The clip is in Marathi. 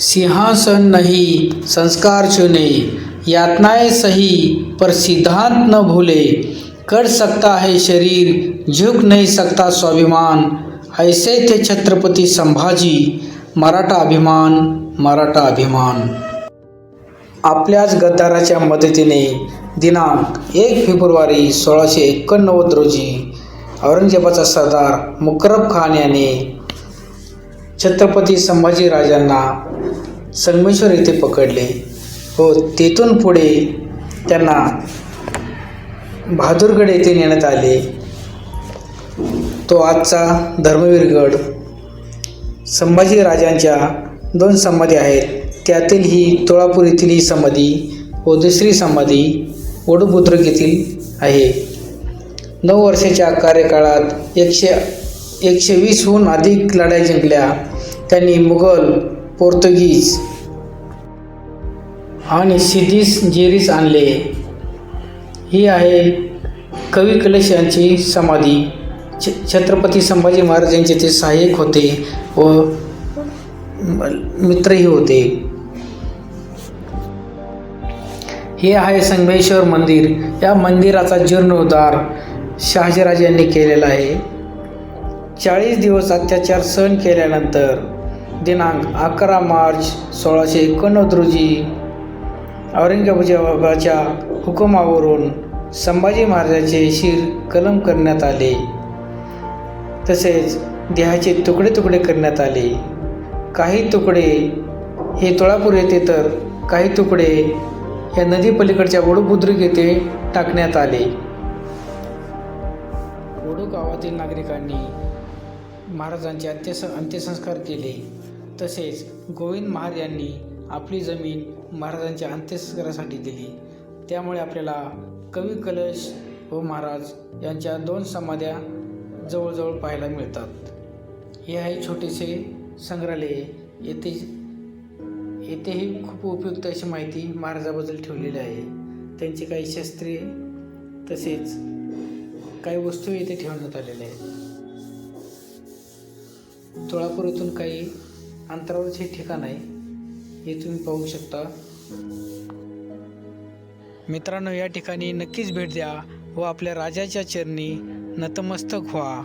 सिंहासन नहीं संस्कार चुने, यातनाएं सही पर सिद्धांत न भूले। कर सकता है शरीर, झुक नहीं सकता स्वाभिमान। ऐसे थे छत्रपती संभाजी, मराठा अभिमान, मराठा अभिमान। आपल्याच गद्दाराच्या मदतीने दिनांक 1 फेब्रुवारी 1689 रोजी औरंगजेबाचा सरदार मुकर्रब खान याने छत्रपती संभाजीराजांना संगमेश्वर येथे पकडले व तेथून पुढे त्यांना बहादूरगड येथे नेण्यात आले। तो आजचा धर्मवीरगड। संभाजीराजांच्या 2 समाधी आहेत, त्यातील ही तुळापूर येथील ही समाधी व दुसरी समाधी वडुबुद्रुक येथील आहे। 9 वर्षाच्या कार्यकाळात 120हून अधिक लढाई जिंकल्या। त्यांनी मुघल, पोर्तुगीज आणि सिद्दीस जेरीस आणले। ही आहे कवी कलश यांची समाधी। छत्रपती संभाजी महाराजांचे ते सहाय्यक होते व मित्रही होते। हे आहे संगमेश्वर मंदिर। या मंदिराचा जीर्णोद्धार शहाजीराजे यांनी केलेला आहे। 40 दिवस अत्याचार सहन केल्यानंतर दिनांक 11 मार्च 1689 रोजी औरंगजेबाच्या हुकुमावरून संभाजी महाराजांचे शिर कलम करण्यात आले, तसेच देहाचे तुकडे तुकडे करण्यात आले। काही तुकडे हे तुळापूर येथे तर काही तुकडे या नदी पलीकडच्या वडुबुद्रुक येथे टाकण्यात आले। वडू गावातील नागरिकांनी महाराजांचे अंत्यसंस्कार केले, तसेच गोविंद महार यांनी आपली जमीन महाराजांच्या अंत्यसंस्कारासाठी दिली। त्यामुळे आपल्याला कवी कलश व महाराज यांच्या 2 समाध्या जवळजवळ पाहायला मिळतात। हे आहे छोटेसे संग्रहालय। येथेही खूप उपयुक्त अशी माहिती महाराजाबद्दल ठेवलेली आहे। त्यांची काही शस्त्रे तसेच काही वस्तू येथे ठेवण्यात आलेल्या आहेत। तुळापूर येथून काही अंतरावरच हे ठिकाण आहे, हे तुम्ही पाहू शकता। मित्रांनो, या ठिकाणी नक्कीच भेट द्या व आपल्या राजाच्या चरणी नतमस्तक व्हा।